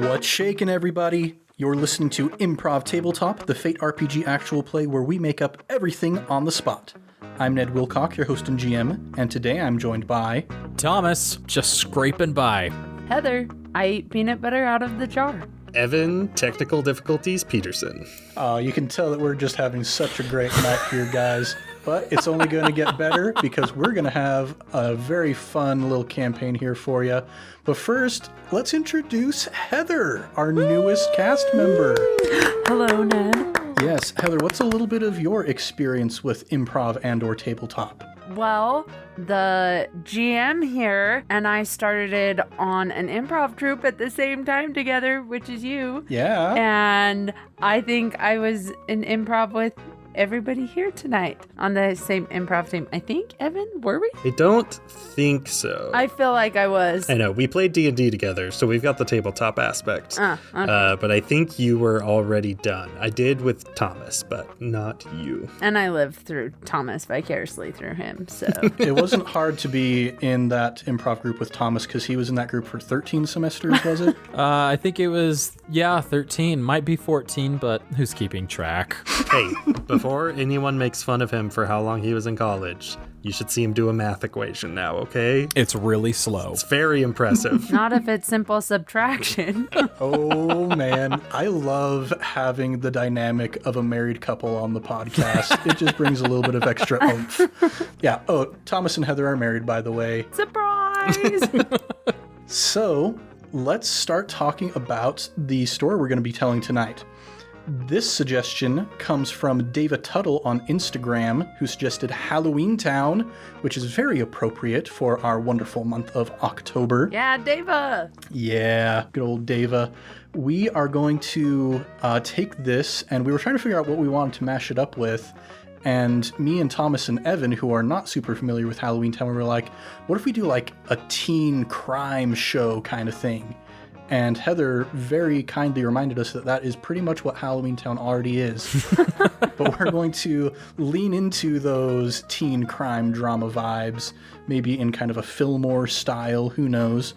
What's shaking, everybody? You're listening to Improv Tabletop, the Fate RPG actual play where we make up everything on the spot. I'm Ned Wilcock, your host and GM, and today I'm joined by... Thomas, just scraping by. Heather, I ate peanut butter out of the jar. Evan, technical difficulties, Peterson. You can tell that we're just having such a great night here, guys. But it's only going to get better because we're going to have a very fun little campaign here for you. But first, let's introduce Heather, our newest cast member. Hello, Ned. Yes, Heather, what's a little bit of your experience with improv and or tabletop? Well, the GM here and I started on an improv troupe at the same time together, which is you. Yeah. And I think I was in improv with everybody here tonight on the same improv team. I think, Evan, were we? I don't think so. I feel like I was. I know, we played D&D together, so we've got the tabletop aspect. Okay. But I think you were already done. I did with Thomas, but not you. And I lived through Thomas vicariously through him, so. It wasn't hard to be in that improv group with Thomas because he was in that group for 13 semesters, was it? I think it was, 13. Might be 14, but who's keeping track? Hey, before anyone makes fun of him for how long he was in college, you should see him do a math equation now, okay? It's really slow. It's very impressive. Not if it's simple subtraction. Oh, man. I love having the dynamic of a married couple on the podcast. It just brings a little bit of extra oomph. Yeah. Oh, Thomas and Heather are married, by the way. Surprise! So let's start talking about the story we're going to be telling tonight. This suggestion comes from Dava Tuttle on Instagram, who suggested Halloweentown, which is very appropriate for our wonderful month of October. Yeah, Dava! Yeah, good old Dava. We are going to take this, and we were trying to figure out what we wanted to mash it up with, and me and Thomas and Evan, who are not super familiar with Halloweentown, we were like, what if we do like a teen crime show kind of thing? And Heather very kindly reminded us that that is pretty much what Halloweentown already is. But we're going to lean into those teen crime drama vibes, maybe in kind of a Fillmore style, who knows.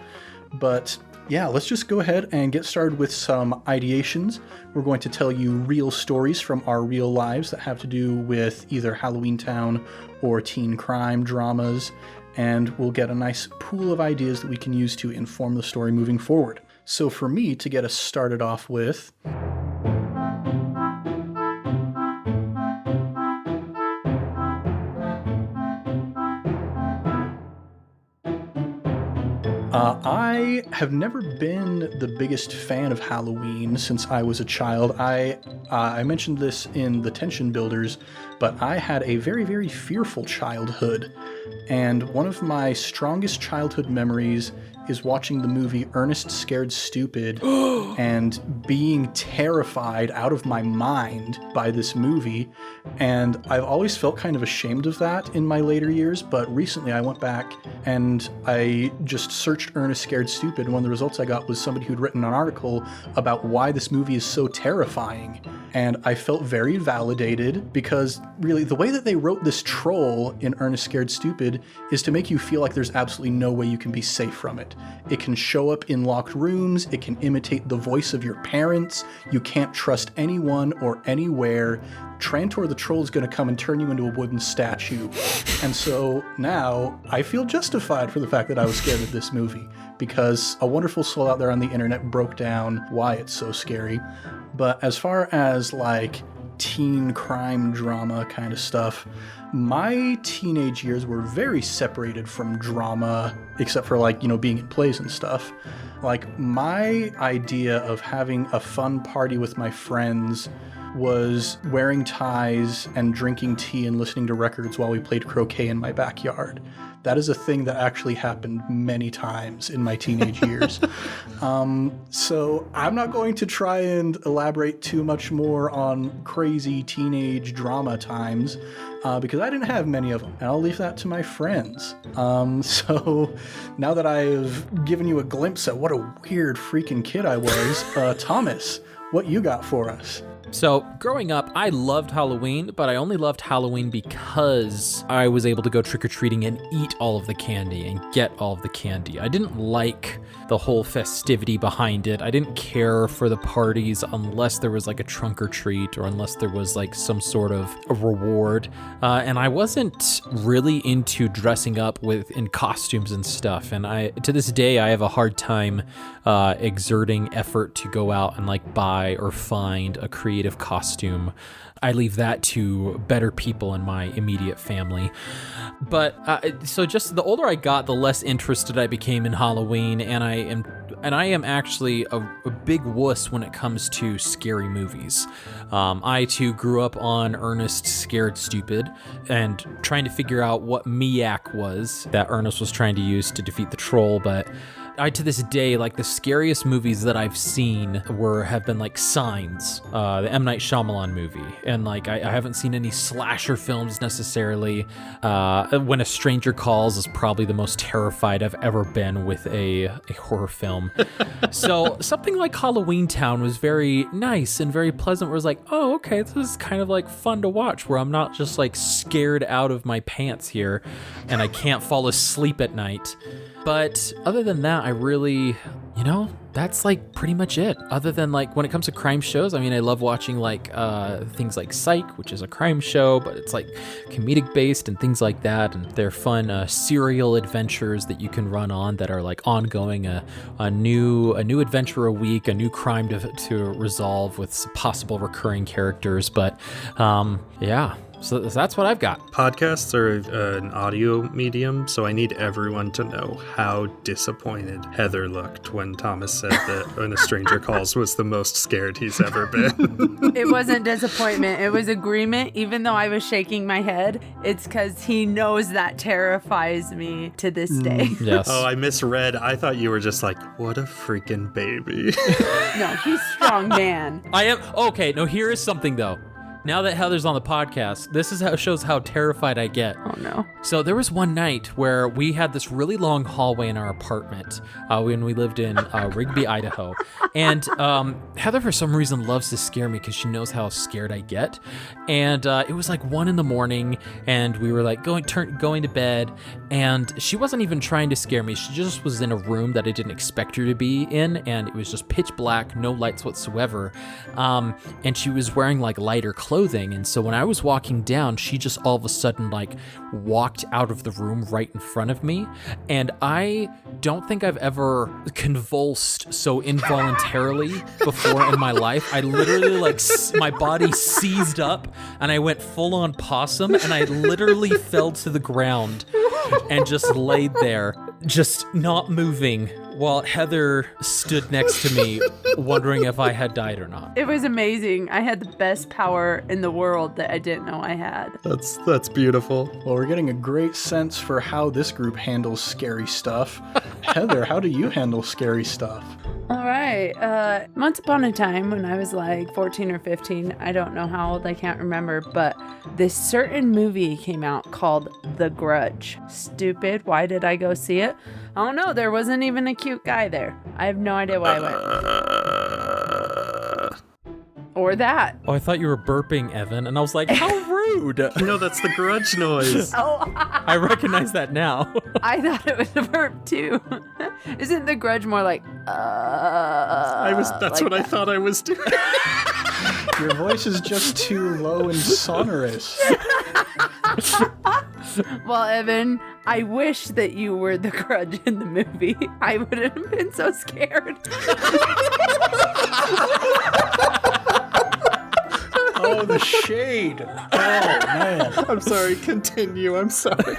But yeah, let's just go ahead and get started with some ideations. We're going to tell you real stories from our real lives that have to do with either Halloweentown or teen crime dramas, and we'll get a nice pool of ideas that we can use to inform the story moving forward. So for me, to get us started off with, I have never been the biggest fan of Halloween since I was a child. I mentioned this in the Tension Builders, but I had a very, very fearful childhood. And one of my strongest childhood memories is watching the movie Ernest Scared Stupid and being terrified out of my mind by this movie. And I've always felt kind of ashamed of that in my later years, but recently I went back and I just searched Ernest Scared Stupid, and one of the results I got was somebody who'd written an article about why this movie is so terrifying. And I felt very validated because really the way that they wrote this troll in Ernest Scared Stupid is to make you feel like there's absolutely no way you can be safe from it. It can show up in locked rooms. It can imitate the voice of your parents. You can't trust anyone or anywhere. Trantor the troll is going to come and turn you into a wooden statue. And so now I feel justified for the fact that I was scared of this movie because a wonderful soul out there on the internet broke down why it's so scary. But as far as like teen crime drama kind of stuff, my teenage years were very separated from drama, except for like, being in plays and stuff. Like my idea of having a fun party with my friends was wearing ties and drinking tea and listening to records while we played croquet in my backyard. That is a thing that actually happened many times in my teenage years. So I'm not going to try and elaborate too much more on crazy teenage drama times because I didn't have many of them, and I'll leave that to my friends. So now that I've given you a glimpse at what a weird freaking kid I was, Thomas, what you got for us? So growing up, I loved Halloween, but I only loved Halloween because I was able to go trick-or-treating and eat all of the candy and get all of the candy. I didn't like the whole festivity behind it. I didn't care for the parties unless there was like a trunk or treat or unless there was like some sort of a reward. And I wasn't really into dressing up in costumes and stuff. And to this day, I have a hard time exerting effort to go out and like buy or find a creative costume. I leave that to better people in my immediate family. But so just the older I got, the less interested I became in Halloween, and I am actually a big wuss when it comes to scary movies. I too grew up on Ernest Scared Stupid and trying to figure out what Miak was that Ernest was trying to use to defeat the troll, but to this day, like the scariest movies that I've seen have been like Signs, the M. Night Shyamalan movie. And like, I haven't seen any slasher films necessarily. When a Stranger Calls is probably the most terrified I've ever been with a horror film. So something like Halloweentown was very nice and very pleasant, where it was like, oh, okay, this is kind of like fun to watch, where I'm not just like scared out of my pants here and I can't fall asleep at night. But other than that, I really, that's like pretty much it. Other than like when it comes to crime shows, I mean, I love watching like things like Psych, which is a crime show, but it's like comedic based and things like that. And they're fun serial adventures that you can run on that are like ongoing, a new adventure a week, a new crime to resolve with possible recurring characters. But yeah. So that's what I've got. Podcasts are an audio medium, so I need everyone to know how disappointed Heather looked when Thomas said that When a Stranger Calls was the most scared he's ever been. It wasn't disappointment. It was agreement. Even though I was shaking my head, it's because he knows that terrifies me to this day. Yes. Oh, I misread. I thought you were just like, what a freaking baby. No, he's strong man. I am. Okay, no, here is something though. Now that Heather's on the podcast, this is how shows how terrified I get. Oh no. So there was one night where we had this really long hallway in our apartment when we lived in Rigby, Idaho. And Heather, for some reason, loves to scare me because she knows how scared I get. And it was like 1 a.m, and we were like going to bed. And she wasn't even trying to scare me. She just was in a room that I didn't expect her to be in. And it was just pitch black, no lights whatsoever. And she was wearing like lighter clothing. And so when I was walking down, she just all of a sudden like walked out of the room right in front of me. And I don't think I've ever convulsed so involuntarily before in my life. I literally like my body seized up and I went full on possum and I literally fell to the ground and just laid there, just not moving, while Heather stood next to me wondering if I had died or not. It was amazing. I had the best power in the world that I didn't know I had. That's beautiful. Well, we're getting a great sense for how this group handles scary stuff. Heather, how do you handle scary stuff? All right. Once upon a time when I was like 14 or 15, I don't know how old, I can't remember, but this certain movie came out called The Grudge. Stupid. Why did I go see it? I don't know. There wasn't even a cute guy there. I have no idea why I went. Or that. Oh, I thought you were burping, Evan, and I was like, how rude. No, that's the Grudge noise. Oh, I recognize that now. I thought it was a burp too. Isn't The Grudge more like, That's like what I that? thought I was doing. Your voice is just too low and sonorous. Well, Evan, I wish that you were the Grudge in the movie. I wouldn't have been so scared. Oh, the shade. Oh, man. I'm sorry, continue. I'm sorry.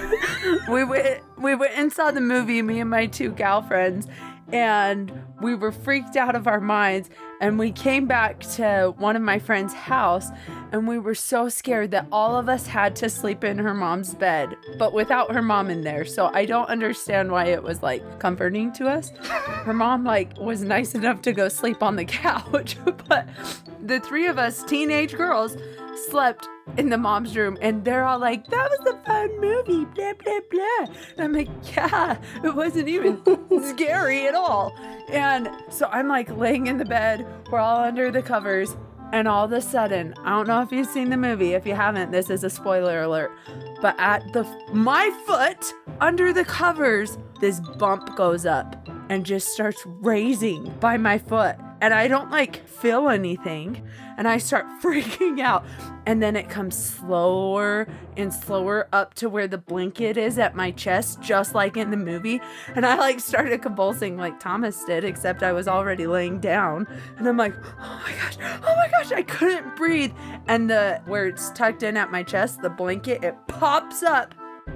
We went and saw the movie, me and my 2 gal friends, and we were freaked out of our minds. And we came back to one of my friend's house, and we were so scared that all of us had to sleep in her mom's bed, but without her mom in there. So I don't understand why it was like comforting to us. Her mom like was nice enough to go sleep on the couch, but the 3 of us teenage girls slept in the mom's room, and they're all like, that was a fun movie, blah, blah, blah. And I'm like, yeah, it wasn't even scary at all. And so I'm like laying in the bed, we're all under the covers, And all of a sudden, I don't know if you've seen the movie. If you haven't, this is a spoiler alert. But at my foot, under the covers, this bump goes up and just starts raising by my foot. And I don't feel anything. And I start freaking out. And then it comes slower and slower up to where the blanket is at my chest, just like in the movie. And I started convulsing like Thomas did, except I was already laying down. And I'm like, oh my gosh, I couldn't breathe. And where it's tucked in at my chest, the blanket, it pops up.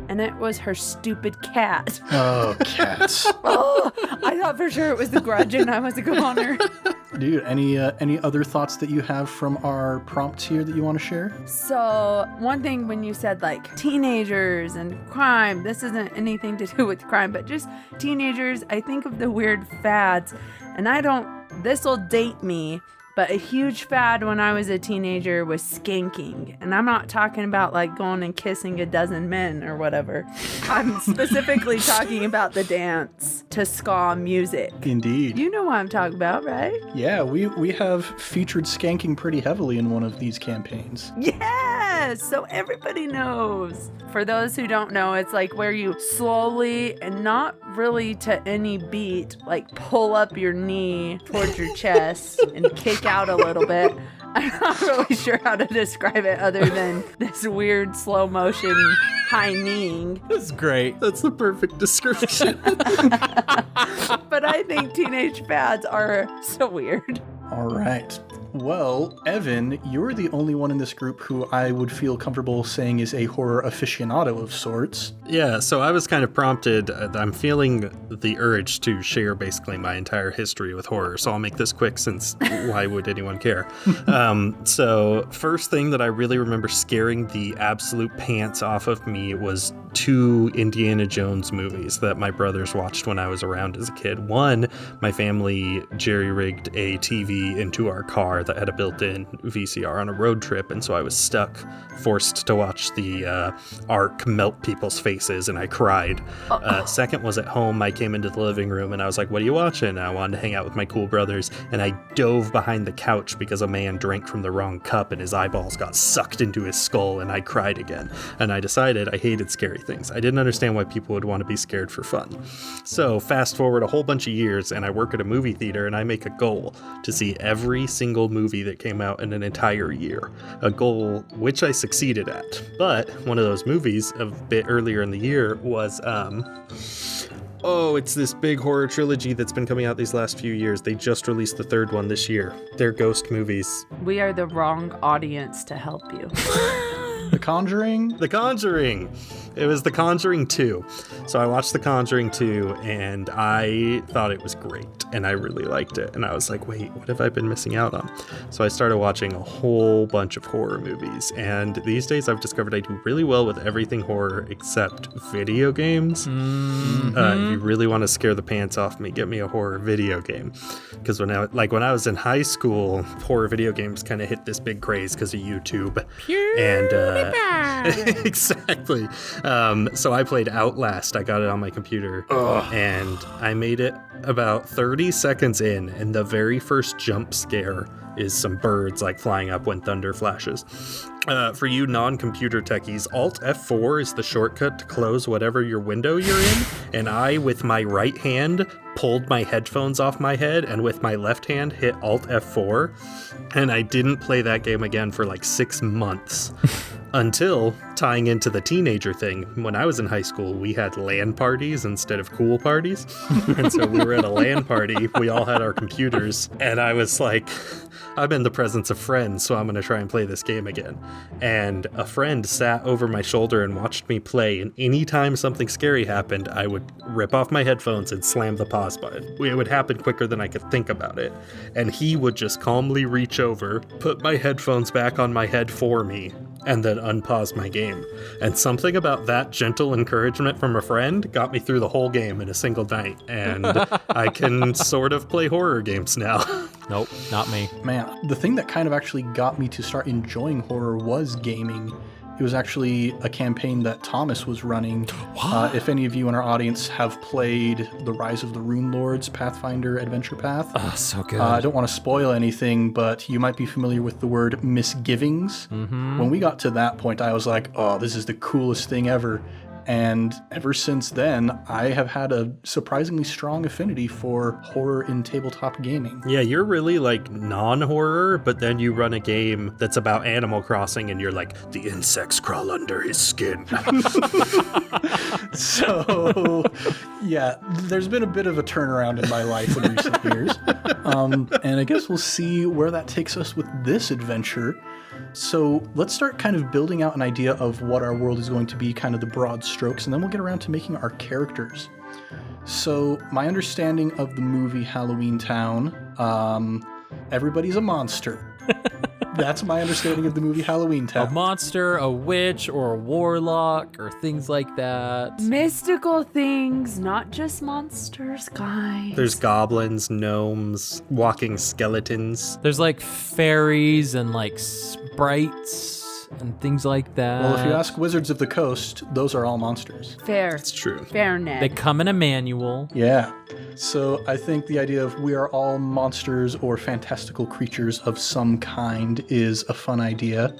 And it was her stupid cat. Oh, cats. Oh, I thought for sure it was the Grudge and I was a goner. Dude, any other thoughts that you have from our prompts here that you want to share? So one thing when you said teenagers and crime, this isn't anything to do with crime, but just teenagers, I think of the weird fads. And this will date me, but a huge fad when I was a teenager was skanking. And I'm not talking about going and kissing a dozen men or whatever. I'm specifically talking about the dance to ska music. Indeed. You know what I'm talking about, right? Yeah, we have featured skanking pretty heavily in one of these campaigns. Yes! So everybody knows. For those who don't know, it's where you slowly and not really to any beat, pull up your knee towards your chest and kick out a little bit. I'm not really sure how to describe it other than this weird slow motion high kneeing. That's great. That's the perfect description. But I think teenage fads are so weird. All right. Well, Evan, you're the only one in this group who I would feel comfortable saying is a horror aficionado of sorts. Yeah, so I was kind of prompted. I'm feeling the urge to share basically my entire history with horror, so I'll make this quick since why would anyone care? So first thing that I really remember scaring the absolute pants off of me was 2 Indiana Jones movies that my brothers watched when I was around as a kid. One, my family jerry-rigged a TV into our car that had a built-in VCR on a road trip, and so I was forced to watch the Ark melt people's faces, and I cried. Second was at home. I came into the living room and I was like, what are you watching? And I wanted to hang out with my cool brothers, and I dove behind the couch because a man drank from the wrong cup and his eyeballs got sucked into his skull, and I cried again. And I decided I hated scary things. I didn't understand why people would want to be scared for fun. So fast forward a whole bunch of years, and I work at a movie theater, and I make a goal to see every single movie that came out in an entire year, a goal which I succeeded at. But one of those movies a bit earlier in the year was it's this big horror trilogy that's been coming out these last few years. They just released the 3rd one this year. They're ghost movies. We are the wrong audience to help you. The Conjuring? The Conjuring! It was The Conjuring 2. So I watched The Conjuring 2, and I thought it was great, and I really liked it. And I was like, wait, what have I been missing out on? So I started watching a whole bunch of horror movies, and these days I've discovered I do really well with everything horror except video games. Mm-hmm. If you really want to scare the pants off me, get me a horror video game. Because when I was in high school, horror video games kind of hit this big craze because of YouTube. And exactly. So I played Outlast. I got it on my computer. And I made it about 30 seconds in, and the very first jump scare is some birds flying up when thunder flashes. For you non-computer techies, Alt F4 is the shortcut to close whatever your window you're in, and I, with my right hand, pulled my headphones off my head, and with my left hand hit Alt F4, and I didn't play that game again for 6 months. Until, tying into the teenager thing, when I was in high school, we had LAN parties instead of cool parties. And so we were at a LAN party, we all had our computers, and I was like, I'm in the presence of friends, so I'm going to try and play this game again. And a friend sat over my shoulder and watched me play, and anytime something scary happened, I would rip off my headphones and slam the pause button. It would happen quicker than I could think about it. And he would just calmly reach over, put my headphones back on my head for me, and then unpause my game. And something about that gentle encouragement from a friend got me through the whole game in a single night. And I can sort of play horror games now. Nope, not me. Man, the thing that kind of actually got me to start enjoying horror was gaming. It was actually a campaign that Thomas was running. If any of you in our audience have played the Rise of the Rune Lords Pathfinder Adventure Path. Oh, so good. I don't want to spoil anything, but you might be familiar with the word misgivings. When we got to that point, I was like, oh, this is the coolest thing ever. And ever since then, I have had a surprisingly strong affinity for horror in tabletop gaming. Yeah, you're really like non-horror, but then you run a game that's about Animal Crossing and you're like, the insects crawl under his skin. So, yeah, there's been a bit of a turnaround in my life in recent years. And I guess we'll see where that takes us with this adventure. So let's start kind of building out an idea of what our world is going to be, kind of the broad strokes, and then we'll get around to making our characters. So my understanding of the movie Halloweentown, everybody's a monster. That's my understanding of the movie Halloweentown. A monster, a witch, or a warlock, or things like that. Mystical things, not just monsters, guys. There's goblins, gnomes, walking skeletons. There's like fairies and like sprites and things like that. Well, if you ask Wizards of the Coast, those are all monsters. Fair. It's true. Fair, Ned. They come in a manual. Yeah. So I think the idea of we are all monsters or fantastical creatures of some kind is a fun idea.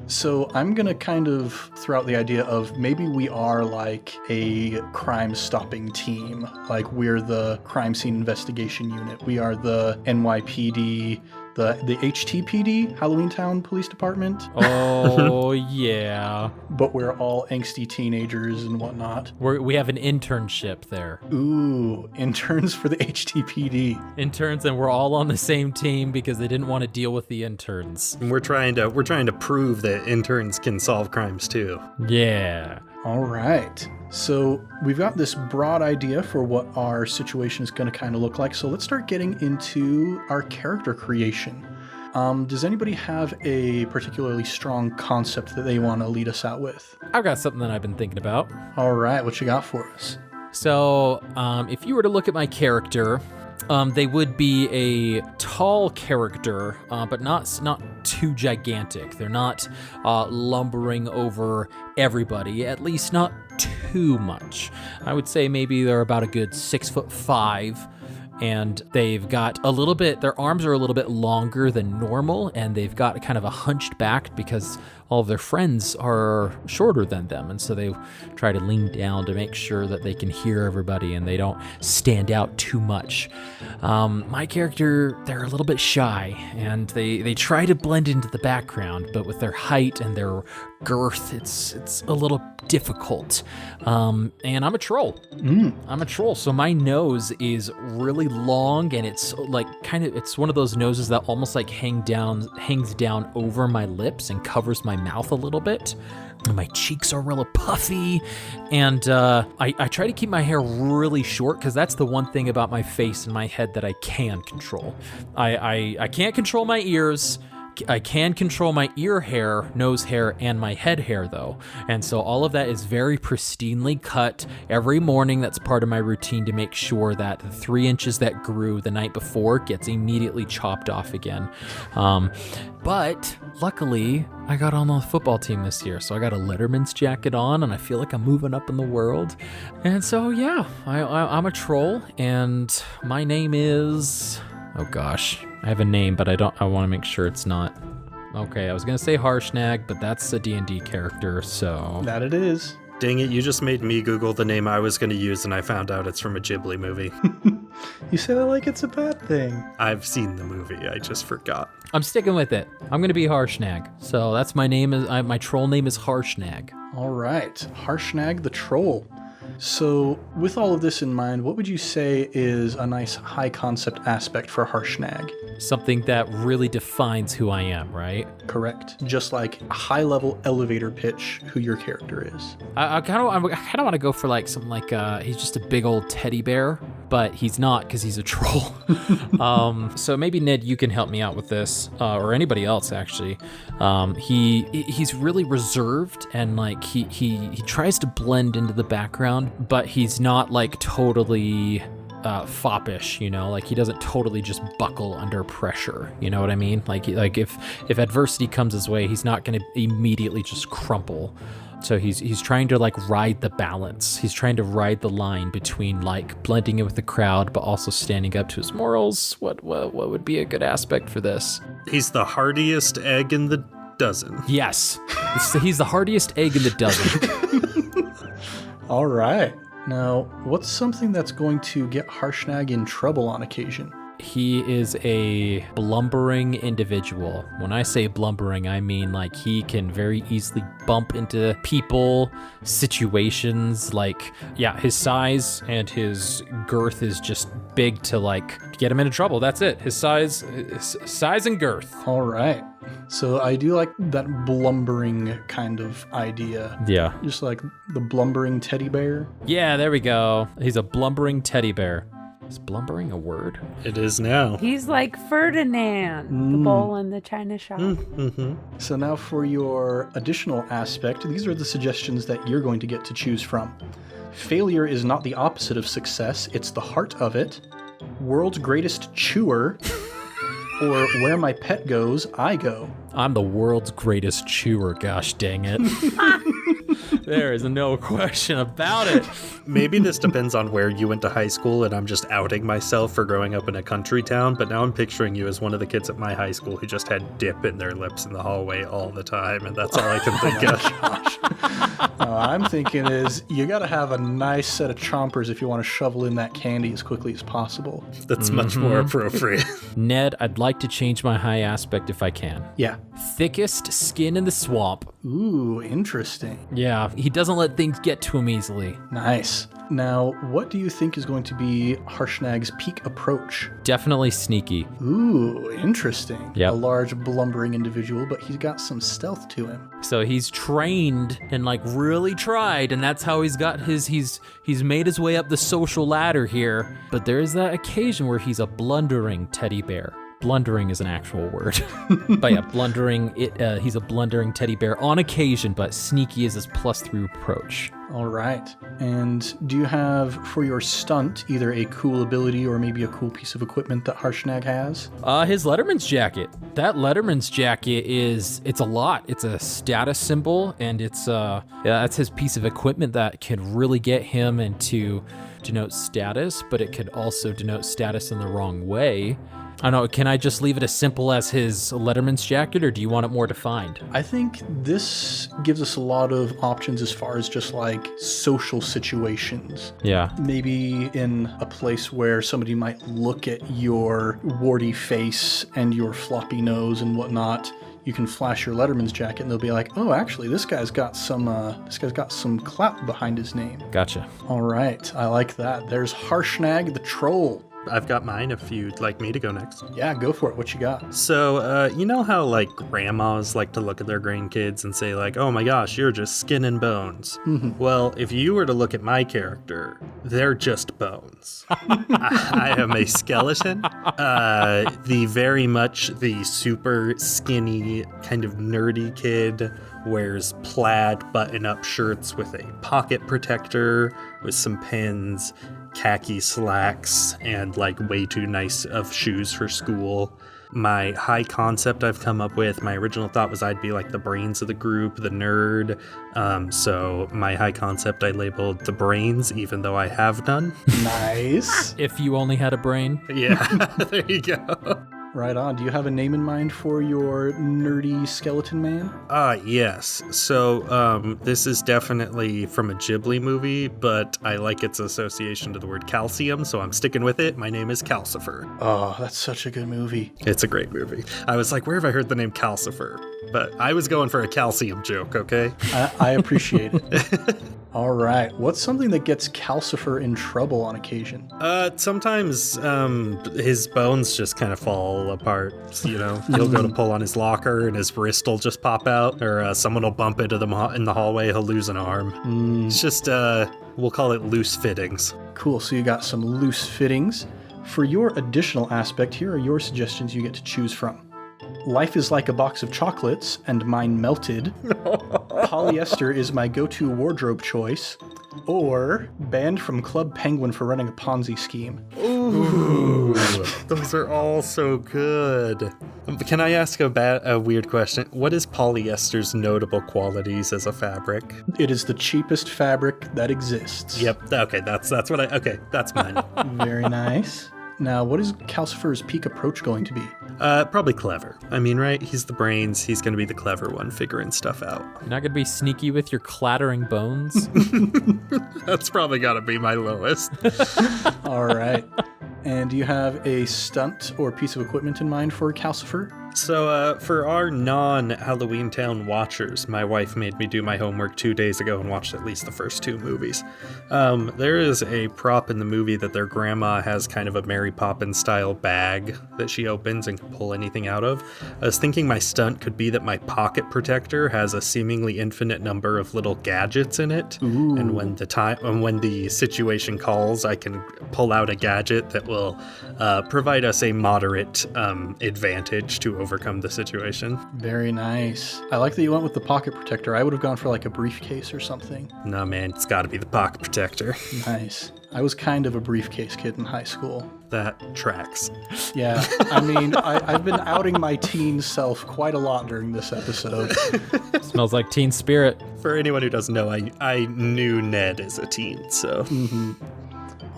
So I'm going to kind of throw out the idea of maybe we are like a crime-stopping team. Like we're the crime scene investigation unit. We are the NYPD, the HTPD, Halloweentown Police Department. Oh, yeah. But we're all angsty teenagers and whatnot. We have an internship there. Ooh, interns for the HTPD. Interns, and we're all on the same team because they didn't want to deal with the interns. And we're trying to prove that interns can solve crimes too. Yeah. All right. So we've got this broad idea for what our situation is going to kind of look like. So let's start getting into our character creation. Does anybody have a particularly strong concept that they want to lead us out with? I've got something that I've been thinking about. All right. What you got for us? So, if you were to look at my character, they would be a tall character, but not too gigantic. They're not lumbering over everybody, at least not too much. I would say maybe they're about a good 6'5", and they've got their arms are a little bit longer than normal, and they've got kind of a hunched back because all of their friends are shorter than them, and so they try to lean down to make sure that they can hear everybody and they don't stand out too much. My character, they're a little bit shy, and they try to blend into the background, but with their height and their girth, it's a little difficult. And I'm a troll. I'm a troll, so my nose is really long, and it's like it's one of those noses that almost like hangs down over my lips and covers my mouth a little bit. And my cheeks are really puffy, and I try to keep my hair really short because that's the one thing about my face and my head that I can control. I can't control my ears. I can control my ear hair, nose hair, and my head hair, though. And so all of that is very pristinely cut every morning. That's part of my routine to make sure that the 3 inches that grew the night before gets immediately chopped off again. But luckily, I got on the football team this year, so I got a Letterman's jacket on, and I feel like I'm moving up in the world. And so, yeah, I'm a troll, and my name is... Oh gosh, I have a name, but I want to make sure it's not. Okay, I was going to say Harshnag, but that's a D&D character, so... That it is. Dang it, you just made me Google the name I was going to use, and I found out it's from a Ghibli movie. You say that like it's a bad thing. I've seen the movie, I just forgot. I'm sticking with it. I'm going to be Harshnag. So that's my name. My troll name is Harshnag. All right, Harshnag the Troll. So with all of this in mind, what would you say is a nice high concept aspect for Harshnag? Something that really defines who I am, right? Correct. Just like a high level elevator pitch who your character is. I kind of want to go for like something like he's just a big old teddy bear, but he's not because he's a troll. So maybe Ned, you can help me out with this, or anybody else actually. He's really reserved, and like he tries to blend into the background, but he's not like totally foppish, you know, like he doesn't totally just buckle under pressure. You know what I mean? Like if adversity comes his way, he's not going to immediately just crumple. So he's trying to like ride the balance. He's trying to ride the line between like blending in with the crowd, but also standing up to his morals. What would be a good aspect for this? He's the hardiest egg in the dozen. Yes, he's the hardiest egg in the dozen. All right. Now, what's something that's going to get Harshnag in trouble on occasion? He is a blumbering individual. When I say blumbering, I mean like he can very easily bump into people, situations. Like, yeah, his size and his girth is just big to like get him into trouble. That's it. His size and girth. All right. So I do like that blumbering kind of idea. Yeah. Just like the blumbering teddy bear. Yeah, there we go. He's a blumbering teddy bear. Is blumbering a word? It is now. He's like Ferdinand, the bull in the china shop. Mm-hmm. So now for your additional aspect, these are the suggestions that you're going to get to choose from. Failure is not the opposite of success, it's the heart of it. World's greatest chewer. Or where my pet goes, I go. I'm the world's greatest chewer, gosh dang it. There is no question about it. Maybe this depends on where you went to high school, and I'm just outing myself for growing up in a country town, but now I'm picturing you as one of the kids at my high school who just had dip in their lips in the hallway all the time, and that's all I can think of. I'm thinking is you got to have a nice set of chompers if you want to shovel in that candy as quickly as possible. That's much more appropriate. Ned, I'd like to change my high aspect if I can. Yeah. Thickest skin in the swamp. Ooh, interesting. Yeah, he doesn't let things get to him easily. Nice. Now, what do you think is going to be Harshnag's peak approach? Definitely sneaky. Ooh, interesting. Yep. A large, blumbering individual, but he's got some stealth to him. So he's trained and like really tried, and that's how he's got he's made his way up the social ladder here. But there is that occasion where he's a blundering teddy bear. Blundering is an actual word. But yeah, blundering, he's a blundering teddy bear on occasion, but sneaky is his +3 approach. All right. And do you have, for your stunt, either a cool ability or maybe a cool piece of equipment that Harshnag has? His Letterman's jacket. That Letterman's jacket it's a lot. It's a status symbol, and that's his piece of equipment that can really get him into denote status, but it could also denote status in the wrong way. I don't know, can I just leave it as simple as his Letterman's jacket, or do you want it more defined? I think this gives us a lot of options as far as just like social situations. Yeah. Maybe in a place where somebody might look at your warty face and your floppy nose and whatnot. You can flash your Letterman's jacket and they'll be like, oh, actually, this guy's got some clout behind his name. Gotcha. All right. I like that. There's Harshnag the troll. I've got mine if you'd like me to go next. Yeah, go for it. What you got? So, you know how, like, grandmas like to look at their grandkids and say, like, oh my gosh, you're just skin and bones. Mm-hmm. Well, if you were to look at my character, they're just bones. I am a skeleton. The super skinny, kind of nerdy kid wears plaid button-up shirts with a pocket protector, with some pins, khaki slacks, and like way too nice of shoes for school. My high concept I've come up with, my original thought was I'd be like the brains of the group, the nerd. So my high concept I labeled the brains, even though I have none. Nice. If you only had a brain. Yeah, there you go. Right on. Do you have a name in mind for your nerdy skeleton man? Yes. So this is definitely from a Ghibli movie, but I like its association to the word calcium, so I'm sticking with it. My name is Calcifer. Oh, that's such a good movie. It's a great movie. I was like, where have I heard the name Calcifer? But I was going for a calcium joke, okay? I appreciate it. All right. What's something that gets Calcifer in trouble on occasion? Sometimes his bones just kind of fall apart. You know, he'll go to pull on his locker and his wrist will just pop out, or someone will bump into them in the hallway. He'll lose an arm. It's just, we'll call it loose fittings. Cool. So you got some loose fittings. For your additional aspect, here are your suggestions you get to choose from. Life is like a box of chocolates, and mine melted. Polyester is my go-to wardrobe choice. or banned from Club Penguin for running a Ponzi scheme. Ooh, those are all so good. Can I ask a weird question? What is polyester's notable qualities as a fabric? It is the cheapest fabric that exists. Yep. Okay, that's mine. Very nice. Now, what is Calcifer's peak approach going to be? Probably clever. I mean, right? He's the brains. He's going to be the clever one figuring stuff out. You're not gonna be sneaky with your clattering bones. That's probably got to be my lowest. All right. And do you have a stunt or piece of equipment in mind for Calcifer? So for our non-Halloweentown watchers, my wife made me do my homework 2 days ago and watched at least the first 2 movies. There is a prop in the movie that their grandma has kind of a Mary Poppins style bag that she opens and can pull anything out of. I was thinking my stunt could be that my pocket protector has a seemingly infinite number of little gadgets in it. Ooh. And when the situation calls, I can pull out a gadget that will provide us a moderate advantage to overcome the situation. Very nice. I like that you went with the pocket protector. I would have gone for like a briefcase or something. No, man, it's got to be the pocket protector. Nice. I was kind of a briefcase kid in high school. That tracks. Yeah, I mean, I've been outing my teen self quite a lot during this episode. Smells like teen spirit. For anyone who doesn't know, I knew Ned as a teen, so... Mm-hmm.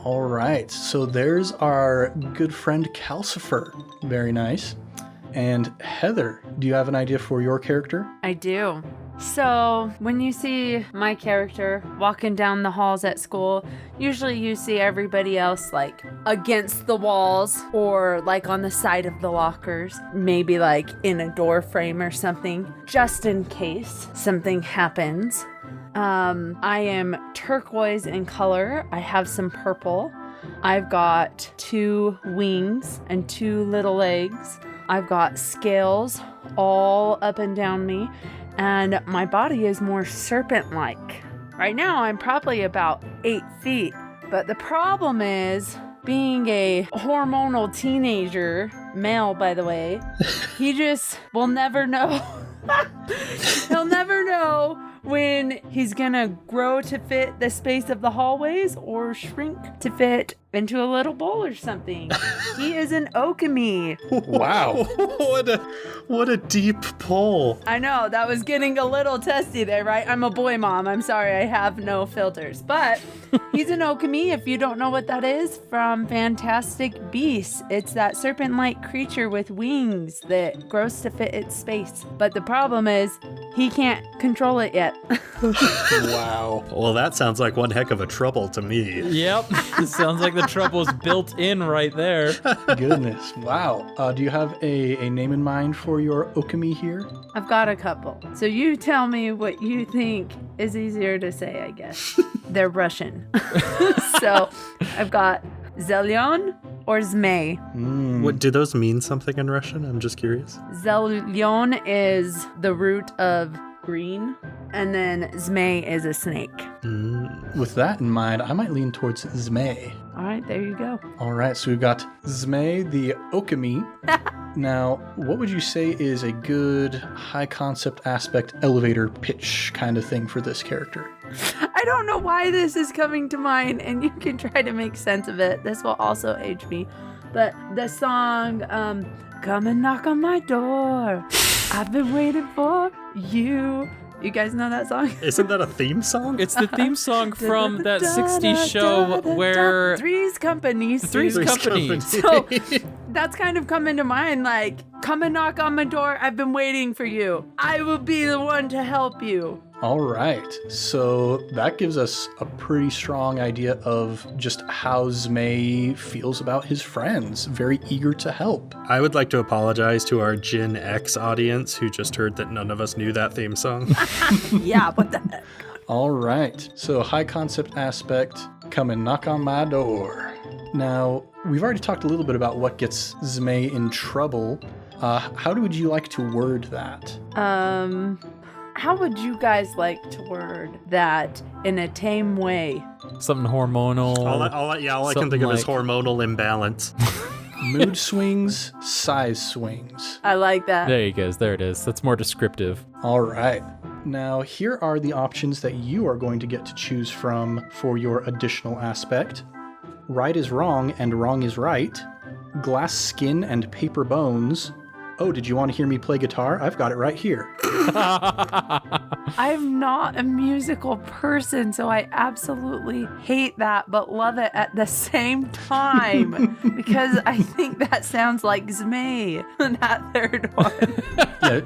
All right, so there's our good friend Calcifer. Very nice. And Heather, do you have an idea for your character? I do. So, when you see my character walking down the halls at school, usually you see everybody else like against the walls or like on the side of the lockers, maybe like in a door frame or something, just in case something happens. I am turquoise in color. I have some purple. I've got 2 wings and 2 little legs. I've got scales all up and down me, and my body is more serpent-like. Right now, I'm probably about 8 feet, but the problem is, being a hormonal teenager, male by the way, he just will never know. He'll never know when he's gonna grow to fit the space of the hallways or shrink to fit into a little bowl or something. He is an occamy. Wow. What a deep pull. I know, that was getting a little testy there, right? I'm a boy mom. I'm sorry, I have no filters. But he's an occamy, if you don't know what that is, from Fantastic Beasts. It's that serpent-like creature with wings that grows to fit its space. But the problem is, he can't control it yet. Wow. Well, that sounds like one heck of a trouble to me. Yep. Sounds like the trouble's built in right there. Goodness. Wow. Do you have a name in mind for your occamy here? I've got a couple. So you tell me what you think is easier to say, I guess. They're Russian. So I've got Zelion or Zmei. What do those mean something in Russian? I'm just curious. Zelion is the root of green, and then Zmei is a snake. With that in mind, I might lean towards Zmei. All right, there you go. All right, so we've got Zmei, the occamy. Now, what would you say is a good high concept aspect elevator pitch kind of thing for this character? I don't know why this is coming to mind, and you can try to make sense of it. This will also age me. But the song, Come and Knock on My Door, I've been waiting for you. You guys know that song? Isn't that a theme song? It's the theme song from that 60s show where... Three's Company. Three's Company. So that's kind of coming to mind, like, come and knock on my door. I've been waiting for you. I will be the one to help you. All right, so that gives us a pretty strong idea of just how Zmei feels about his friends. Very eager to help. I would like to apologize to our Gen X audience who just heard that none of us knew that theme song. Yeah, what the heck? All right, so high concept aspect, come and knock on my door. Now, we've already talked a little bit about what gets Zmei in trouble. How would you like to word that? How would you guys like to word that in a tame way? Something hormonal. All I can think of is hormonal imbalance. Mood swings, size swings. I like that. There you go. There it is. That's more descriptive. All right. Now, here are the options that you are going to get to choose from for your additional aspect. Right is wrong and wrong is right. Glass skin and paper bones. Oh, did you want to hear me play guitar? I've got it right here. I'm not a musical person, so I absolutely hate that, but love it at the same time because I think that sounds like Zmei, that third one.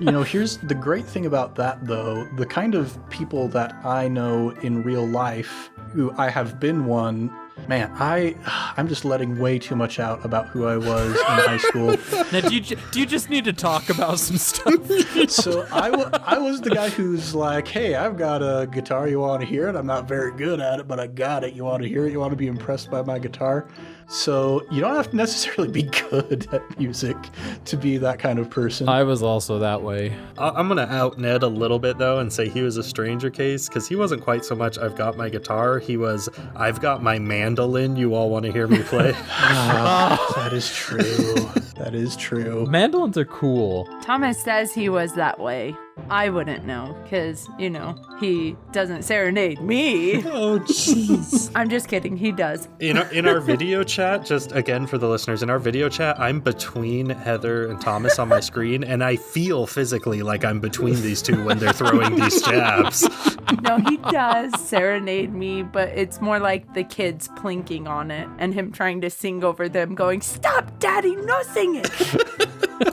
Yeah, here's the great thing about that, though. The kind of people that I know in real life, who I have been one, man, I'm just letting way too much out about who I was in high school. Now, do you just need to talk about some stuff? So I was the guy who's like, hey, I've got a guitar, you want to hear it? I'm not very good at it, but I got it. You want to hear it? You want to be impressed by my guitar? So you don't have to necessarily be good at music to be that kind of person. I was also that way. I'm going to out Ned a little bit, though, and say he was a stranger case, because he wasn't quite so much I've got my guitar. He was, I've got my mandolin. You all want to hear me play? That is true. That is true. Mandolins are cool. Thomas says he was that way. I wouldn't know because, he doesn't serenade me. Oh, jeez. I'm just kidding. He does. In our video chat, just again for the listeners, in our video chat, I'm between Heather and Thomas on my screen, and I feel physically like I'm between these two when they're throwing these jabs. No, he does serenade me, but it's more like the kids plinking on it and him trying to sing over them going, "Stop, Daddy, no singing."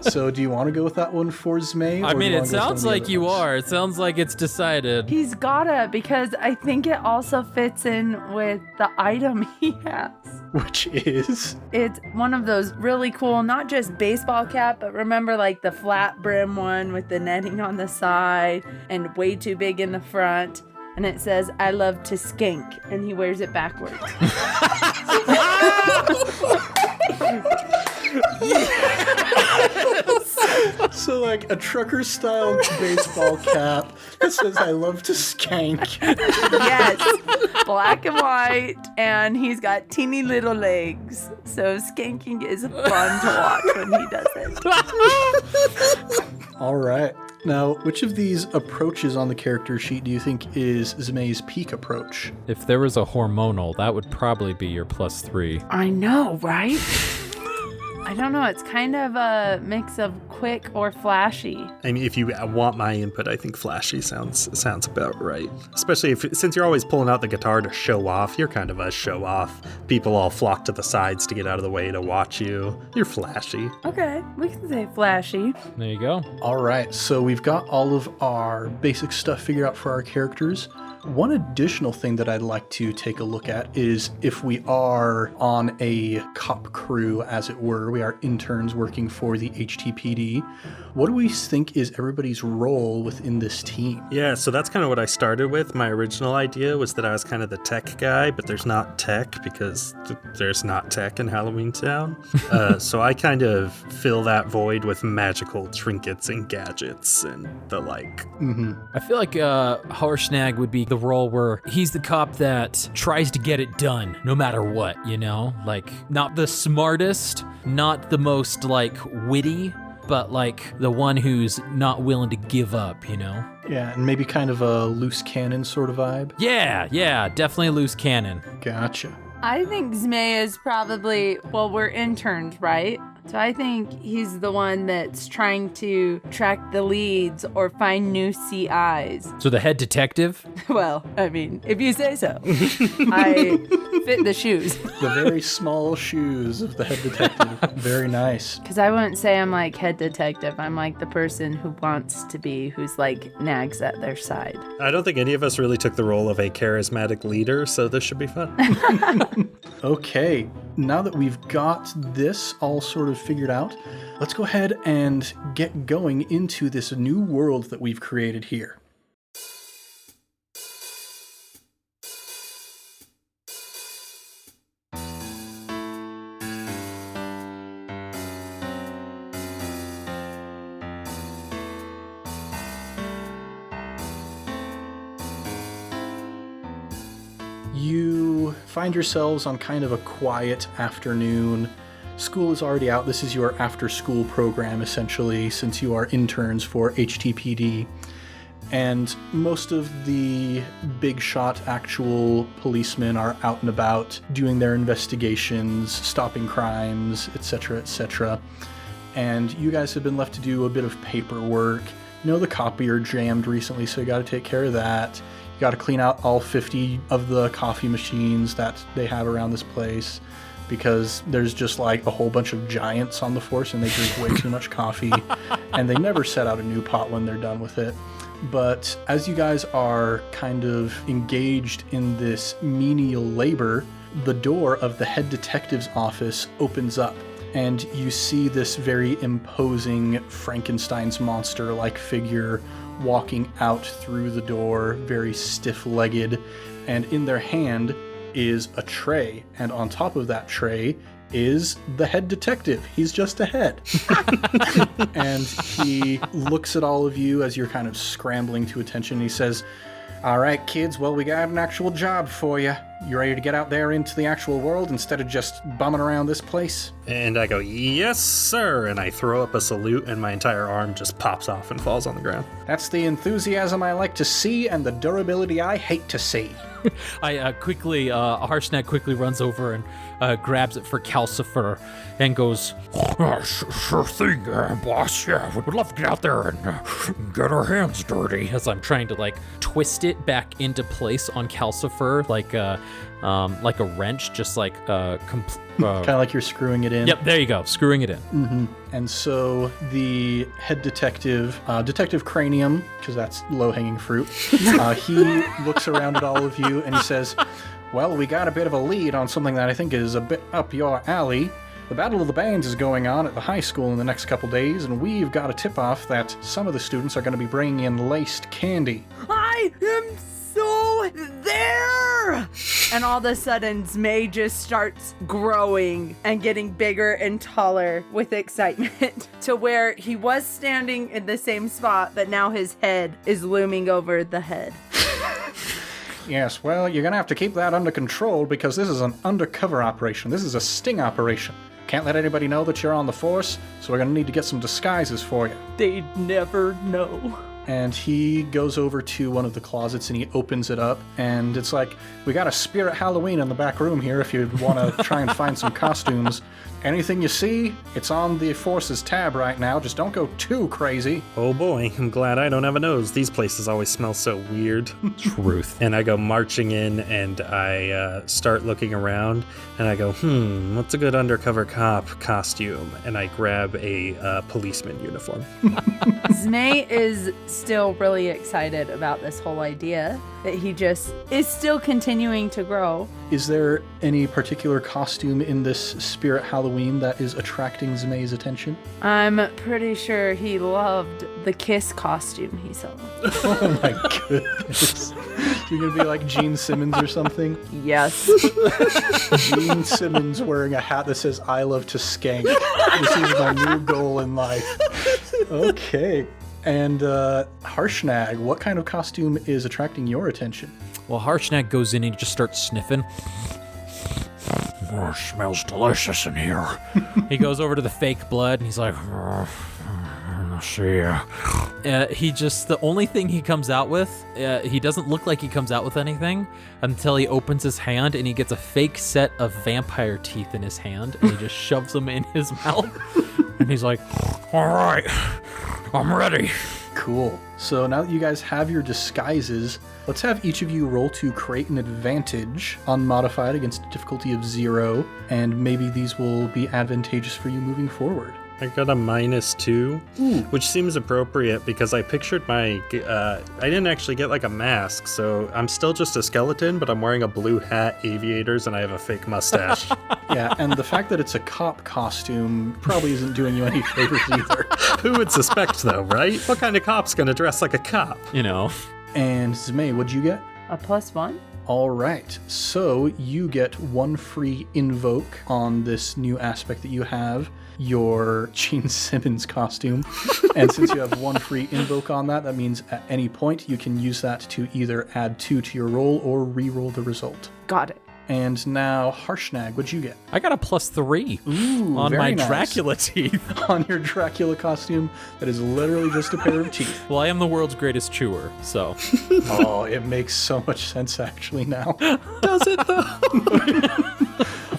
So do you want to go with that one for Zmei? I mean, it sounds like you are. It sounds like it's decided. He's gotta, because I think it also fits in with the item he has. Which is? It's one of those really cool, not just baseball cap, but remember like the flat brim one with the netting on the side and way too big in the front. And it says, "I love to skank," and he wears it backwards. So like a trucker style baseball cap that says "I love to skank." Yes, black and white, and he's got teeny little legs. So skanking is fun to watch when he does it. All right. Now, which of these approaches on the character sheet do you think is Zmei's peak approach? If there was a hormonal, that would probably be your +3. I know, right? I don't know. It's kind of a mix of quick or flashy. I mean, if you want my input, I think flashy sounds about right. Especially since you're always pulling out the guitar to show off, you're kind of a show off. People all flock to the sides to get out of the way to watch you. You're flashy. Okay, we can say flashy. There you go. All right, so we've got all of our basic stuff figured out for our characters. One additional thing that I'd like to take a look at is if we are on a cop crew, as it were, we are interns working for the HTPD, what do we think is everybody's role within this team? Yeah, so that's kind of what I started with. My original idea was that I was kind of the tech guy, but there's not tech because there's not tech in Halloweentown. So I kind of fill that void with magical trinkets and gadgets and the like. Mm-hmm. I feel like Harshnag would be the role where he's the cop that tries to get it done no matter what, Like, not the smartest, not the most, witty, but, the one who's not willing to give up, Yeah, and maybe kind of a loose cannon sort of vibe. Yeah, definitely a loose cannon. Gotcha. I think Zmei is probably, we're interns, right? So I think he's the one that's trying to track the leads or find new CIs. So the head detective? Well, I mean, if you say so. I fit the shoes. The very small shoes of the head detective. Very nice. Because I wouldn't say I'm like head detective. I'm like the person who wants to be, who's like nags at their side. I don't think any of us really took the role of a charismatic leader, so this should be fun. Okay, now that we've got this all sort of figured out, let's go ahead and get going into this new world that we've created here. You find yourselves on kind of a quiet afternoon. School is already out. This is your after-school program, essentially, since you are interns for HTPD. And most of the big shot actual policemen are out and about doing their investigations, stopping crimes, etc., etc. And you guys have been left to do a bit of paperwork. You know, the copier jammed recently, so you got to take care of that. You got to clean out all 50 of the coffee machines that they have around this place, because there's just like a whole bunch of giants on the force and they drink way too much coffee, and they never set out a new pot when they're done with it. But as you guys are kind of engaged in this menial labor, the door of the head detective's office opens up, and you see this very imposing Frankenstein's monster-like figure walking out through the door, very stiff-legged, and in their hand is a tray, and on top of that tray is the head detective. He's just a head. And he looks at all of you as you're kind of scrambling to attention. He says, "All right, kids, well, we got an actual job for you. You ready to get out there into the actual world instead of just bumming around this place?" And I go, "Yes, sir." And I throw up a salute, and my entire arm just pops off and falls on the ground. "That's the enthusiasm I like to see and the durability I hate to see." Harshnag quickly runs over and grabs it for Calcifer and goes, sure thing, boss. Yeah, we would love to get out there and get our hands dirty. As I'm trying to like twist it back into place on Calcifer, like a wrench, just like kind of like you're screwing it in. Yep, there you go, screwing it in. Mm-hmm. And so the head detective, Detective Cranium, because that's low-hanging fruit, he looks around at all of you and he says, "Well, we got a bit of a lead on something that I think is a bit up your alley. The Battle of the Bands is going on at the high school in the next couple days, and we've got a tip-off that some of the students are going to be bringing in laced candy." I am so there! And all of a sudden, Zmay just starts growing and getting bigger and taller with excitement to where he was standing in the same spot, but now his head is looming over the head. "Yes, well, you're going to have to keep that under control because this is an undercover operation. This is a sting operation. Can't let anybody know that you're on the force, so we're going to need to get some disguises for you." They'd never know. And he goes over to one of the closets and he opens it up, and it's like, "We got a Spirit Halloween in the back room here if you want to try and find some costumes. Anything you see, it's on the Forces tab right now. Just don't go too crazy." Oh boy, I'm glad I don't have a nose. These places always smell so weird. Truth. And I go marching in, and I start looking around, and I go, what's a good undercover cop costume? And I grab a policeman uniform. Zmay is still really excited about this whole idea that he just is still continuing to grow. Is there any particular costume in this Spirit Halloween that is attracting Zmay's attention? I'm pretty sure he loved the Kiss costume he saw. Oh my goodness. You're going to be like Gene Simmons or something? Yes. Gene Simmons wearing a hat that says, "I love to skank. This is my new goal in life." Okay. And Harshnag, what kind of costume is attracting your attention? Well, Harshnag goes in and he just starts sniffing. Oh, it smells delicious in here. He goes over to the fake blood and he's like, let's see. The only thing he comes out with, he doesn't look like he comes out with anything until he opens his hand and he gets a fake set of vampire teeth in his hand and he just shoves them in his mouth. And he's like, all right, I'm ready. Cool. So now that you guys have your disguises, let's have each of you roll to create an advantage unmodified against a difficulty of 0, and maybe these will be advantageous for you moving forward. I got a -2, which seems appropriate because I pictured I didn't actually get like a mask, so I'm still just a skeleton, but I'm wearing a blue hat, aviators, and I have a fake mustache. Yeah, and the fact that it's a cop costume probably isn't doing you any favors either. Who would suspect though, right? What kind of cop's gonna dress like a cop? You know. And Zmay, what'd you get? A +1? All right, so you get 1 free invoke on this new aspect that you have, your Gene Simmons costume. And since you have 1 free invoke on that, that means at any point you can use that to either add 2 to your roll or re-roll the result. Got it. And now, Harshnag, what'd you get? I got a +3 Ooh, on very my nice. Dracula teeth. On your Dracula costume, that is literally just a pair of teeth. Well, I am the world's greatest chewer, so. Oh, it makes so much sense actually now. Does it though?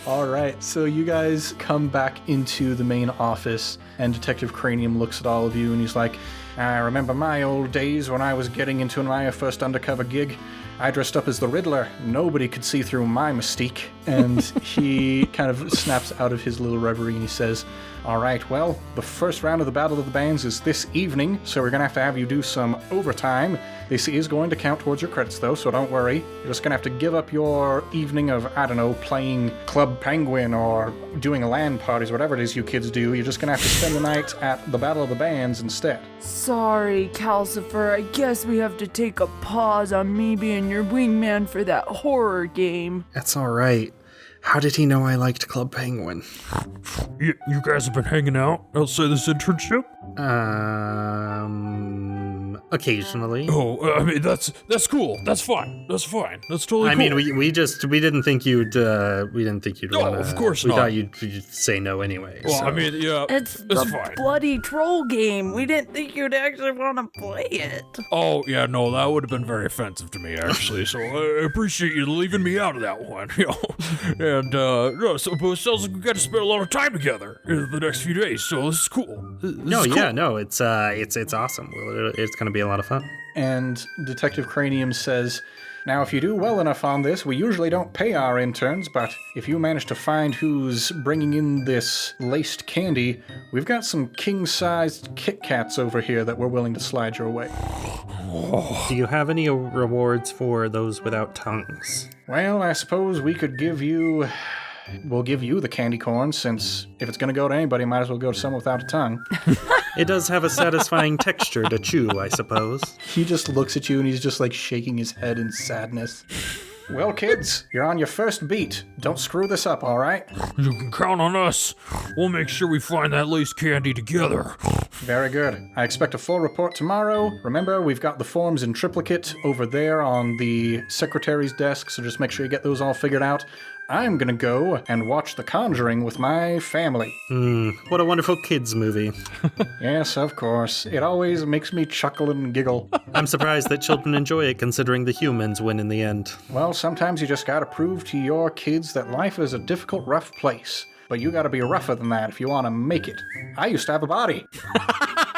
All right, so you guys come back into the main office, and Detective Cranium looks at all of you, and he's like, I remember my old days when I was getting into my first undercover gig. I dressed up as the Riddler. Nobody could see through my mystique. And he kind of snaps out of his little reverie, and he says, all right, well, the first round of the Battle of the Bands is this evening, so we're going to have you do some overtime. This is going to count towards your credits, though, so don't worry. You're just going to have to give up your evening of, I don't know, playing Club Penguin or doing LAN parties, whatever it is you kids do. You're just going to have to spend the night at the Battle of the Bands instead. Sorry, Calcifer. I guess we have to take a pause on me being your wingman for that horror game. That's all right. How did he know I liked Club Penguin? You guys have been hanging out outside this internship? Occasionally. Oh, I mean that's cool. That's fine. That's fine. That's totally cool. I mean, we didn't think you'd No, wanna, of course we not. thought you'd say no anyway. Well, so. I mean, yeah, It's that's the fine. bloody troll game. We didn't think you'd actually want to play it. Oh, yeah, no, that would have been very offensive to me, actually. So I appreciate you leaving me out of that one, you know. And no, so but it sounds like we got to spend a lot of time together in the next few days. So this is cool. It's awesome. Well, it's gonna be a lot of fun. And Detective Cranium says, now, if you do well enough on this, we usually don't pay our interns, but if you manage to find who's bringing in this laced candy, we've got some king-sized Kit Kats over here that we're willing to slide your way. Do you have any rewards for those without tongues? Well, I suppose we could we'll give you the candy corn, since if it's going to go to anybody, might as well go to someone without a tongue. It does have a satisfying texture to chew, I suppose. He just looks at you and he's just like shaking his head in sadness. Well, kids, you're on your first beat. Don't screw this up, all right? You can count on us. We'll make sure we find that lace candy together. Very good. I expect a full report tomorrow. Remember, we've got the forms in triplicate over there on the secretary's desk, so just make sure you get those all figured out. I'm gonna go and watch The Conjuring with my family. What a wonderful kids movie. Yes, of course. It always makes me chuckle and giggle. I'm surprised that children enjoy it considering the humans win in the end. Well, sometimes you just gotta prove to your kids that life is a difficult, rough place. But you gotta be rougher than that if you wanna make it. I used to have a body.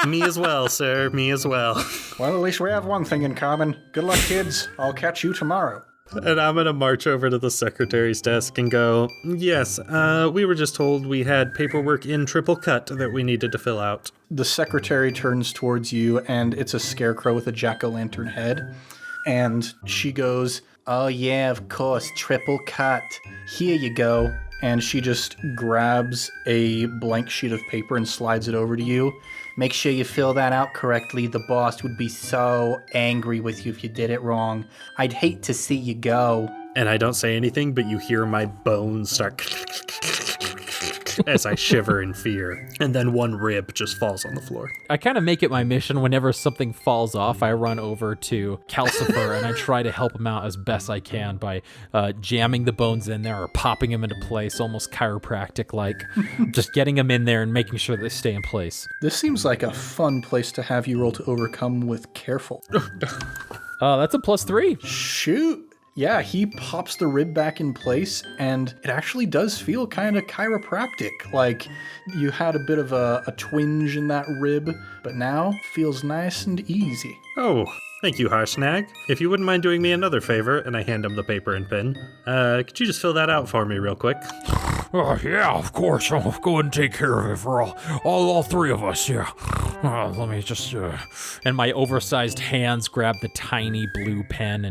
Me as well, sir. Me as well. Well, at least we have one thing in common. Good luck, kids. I'll catch you tomorrow. And I'm gonna march over to the secretary's desk and go, yes, we were just told we had paperwork in triple cut that we needed to fill out. The secretary turns towards you, and it's a scarecrow with a jack-o'-lantern head. And she goes, oh yeah, of course, triple cut. Here you go. And she just grabs a blank sheet of paper and slides it over to you. Make sure you fill that out correctly. The boss would be so angry with you if you did it wrong. I'd hate to see you go. And I don't say anything, but you hear my bones start as I shiver in fear. And then one rib just falls on the floor. I kind of make it my mission whenever something falls off, I run over to Calcifer and I try to help him out as best I can by jamming the bones in there or popping them into place, almost chiropractic-like. Just getting them in there and making sure they stay in place. This seems like a fun place to have you roll to overcome with careful. That's a +3. Shoot! Yeah, he pops the rib back in place, and it actually does feel kind of chiropractic. Like, you had a bit of a twinge in that rib, but now feels nice and easy. Oh, thank you, Harshnag. If you wouldn't mind doing me another favor, and I hand him the paper and pen, could you just fill that out for me real quick? Yeah, of course. I'll go ahead and take care of it for all three of us, yeah. Let me just, And my oversized hands grab the tiny blue pen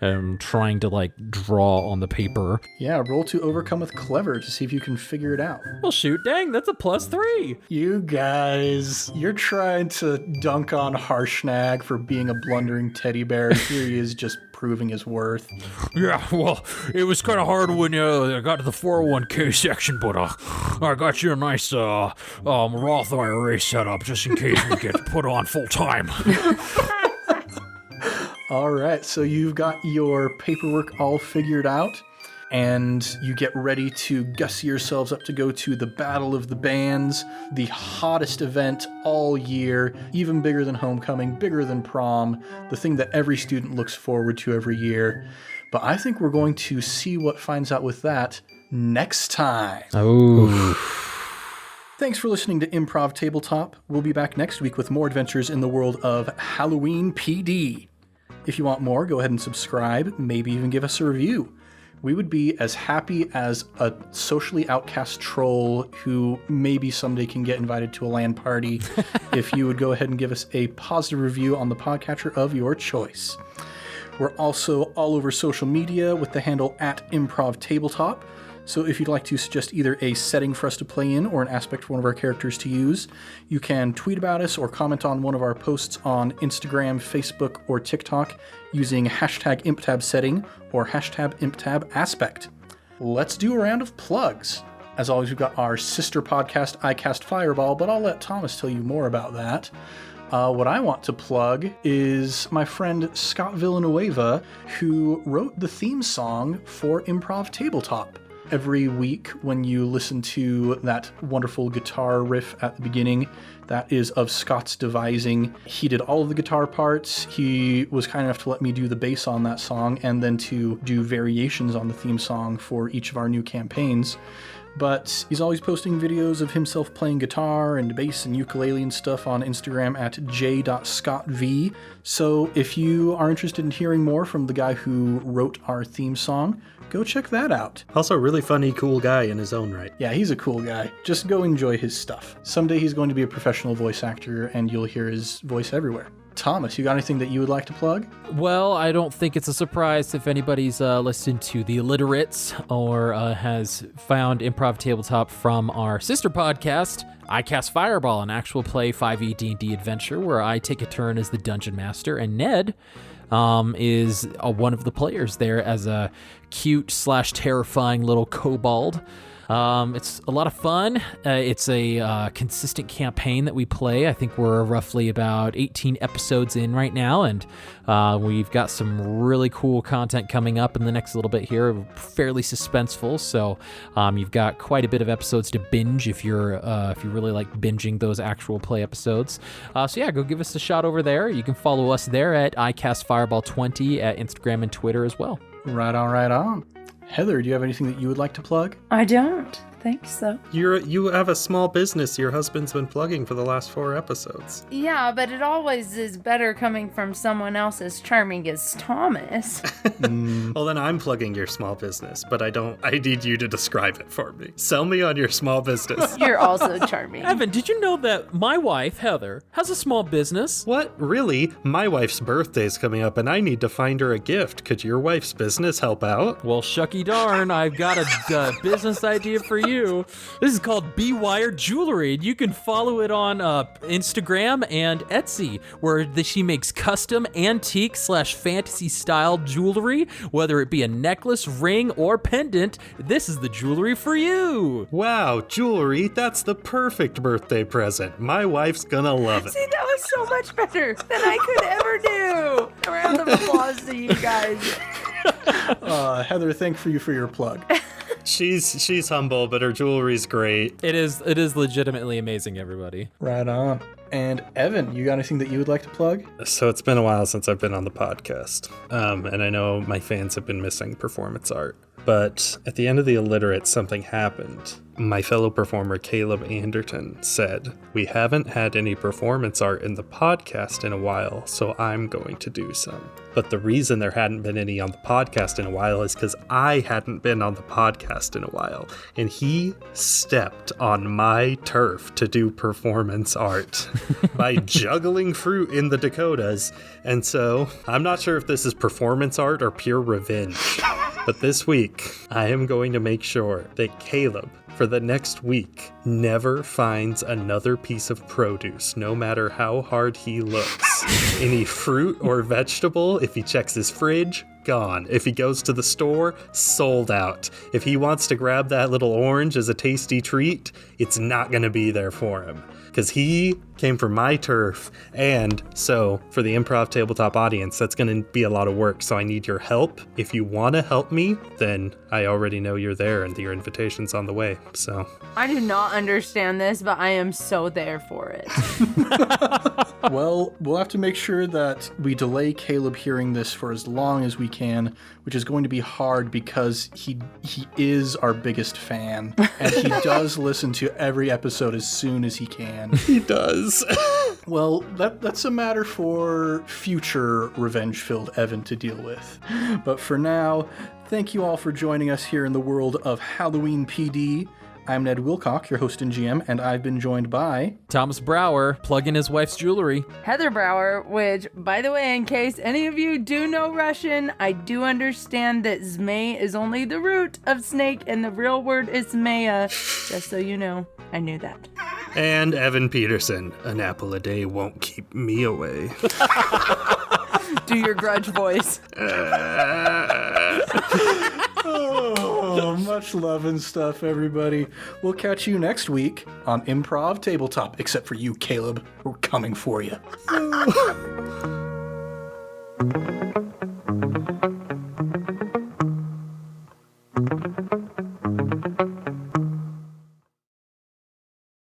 and trying to, like, draw on the paper. Yeah, roll to overcome with clever to see if you can figure it out. Well, shoot, dang, that's a +3. You guys, you're trying to dunk on Harshnag for being a blundering teddy bear. Here he is just proving his worth. Yeah, well, it was kind of hard when I got to the 401k section, but I got you a nice Roth IRA setup just in case we get put on full time. All right, so you've got your paperwork all figured out. and you get ready to gussy yourselves up to go to the Battle of the Bands, the hottest event all year, even bigger than homecoming, bigger than prom, the thing that every student looks forward to every year. But I think we're going to see what finds out with that next time. Oh. Thanks for listening to Improv Tabletop. We'll be back next week with more adventures in the world of Halloween PD. If you want more, go ahead and subscribe, maybe even give us a review. We would be as happy as a socially outcast troll who maybe someday can get invited to a LAN party if you would go ahead and give us a positive review on the podcatcher of your choice. We're also all over social media with the handle @ImprovTabletop. So if you'd like to suggest either a setting for us to play in or an aspect for one of our characters to use, you can tweet about us or comment on one of our posts on Instagram, Facebook, or TikTok using #ImpTabSetting or #ImpTabAspect. Let's do a round of plugs. As always, we've got our sister podcast, iCast Fireball, but I'll let Thomas tell you more about that. What I want to plug is my friend Scott Villanueva, who wrote the theme song for Improv Tabletop. Every week when you listen to that wonderful guitar riff at the beginning, that is of Scott's devising. He did all of the guitar parts. He was kind enough to let me do the bass on that song and then to do variations on the theme song for each of our new campaigns. But he's always posting videos of himself playing guitar and bass and ukulele and stuff on Instagram at j.scottv. So if you are interested in hearing more from the guy who wrote our theme song, go check that out. Also, really funny, cool guy in his own right. Yeah, he's a cool guy. Just go enjoy his stuff. Someday he's going to be a professional voice actor and you'll hear his voice everywhere. Thomas, you got anything that you would like to plug? Well, I don't think it's a surprise if anybody's listened to The Illiterates or has found Improv Tabletop from our sister podcast, iCast Fireball, an actual play 5e D&D adventure where I take a turn as the dungeon master, and Ned is one of the players there as a cute/terrifying little kobold. It's a lot of fun. It's a consistent campaign that we play. I think we're roughly about 18 episodes in right now, and we've got some really cool content coming up in the next little bit here, fairly suspenseful. So you've got quite a bit of episodes to binge if you really like binging those actual play episodes. So yeah, go give us a shot over there. You can follow us there at iCastFireball20 at Instagram and Twitter as well. Right on, right on. Heather, do you have anything that you would like to plug? I don't think so. You have a small business your husband's been plugging for the last 4 episodes. Yeah, but it always is better coming from someone else as charming as Thomas. Well, then I'm plugging your small business, but I need you to describe it for me. Sell me on your small business. You're also charming. Evan, did you know that my wife, Heather, has a small business? What? Really? My wife's birthday's coming up and I need to find her a gift. Could your wife's business help out? Well, shucky darn, I've got a business idea for you. This is called Be Wired Jewelry, and you can follow it on Instagram and Etsy, where she makes custom antique/fantasy style jewelry, whether it be a necklace, ring, or pendant. This is the jewelry for you. Wow, jewelry, that's the perfect birthday present. My wife's gonna love it. See, that was so much better than I could ever do. A round of applause to you guys. Heather, thank you for your plug. She's humble, but her jewelry's great. It is legitimately amazing, everybody. Right on. And Evan, you got anything that you would like to plug? So it's been a while since I've been on the podcast, and I know my fans have been missing performance art. But at the end of The Illiterate, something happened. My fellow performer Caleb Anderton said, "We haven't had any performance art in the podcast in a while, so I'm going to do some." But the reason there hadn't been any on the podcast in a while is because I hadn't been on the podcast in a while, and he stepped on my turf to do performance art by juggling fruit in the Dakotas. And so I'm not sure if this is performance art or pure revenge, but this week I am going to make sure that Caleb, for the next week, never finds another piece of produce, no matter how hard he looks. Any fruit or vegetable, if he checks his fridge, gone. If he goes to the store, sold out. If he wants to grab that little orange as a tasty treat, it's not going to be there for him. Because he came from my turf. And so for the improv tabletop audience, that's going to be a lot of work. So I need your help. If you want to help me, then I already know you're there and your invitation's on the way. So I do not understand this, but I am so there for it. Well, we'll have to make sure that we delay Caleb hearing this for as long as we can, which is going to be hard because he is our biggest fan, and he does listen to every episode as soon as he can. he does. Well, that's a matter for future revenge-filled Evan to deal with. But for now, thank you all for joining us here in the world of Halloween PD. I'm Ned Wilcock, your host and GM, and I've been joined by... Thomas Brower, plug in his wife's jewelry. Heather Brower, which, by the way, in case any of you do know Russian, I do understand that zmei is only the root of snake, and the real word is zmeya. Just so you know, I knew that. And Evan Peterson, an apple a day won't keep me away. Do your grudge voice. Oh, much love and stuff, everybody. We'll catch you next week on Improv Tabletop, except for you, Caleb. We're coming for you.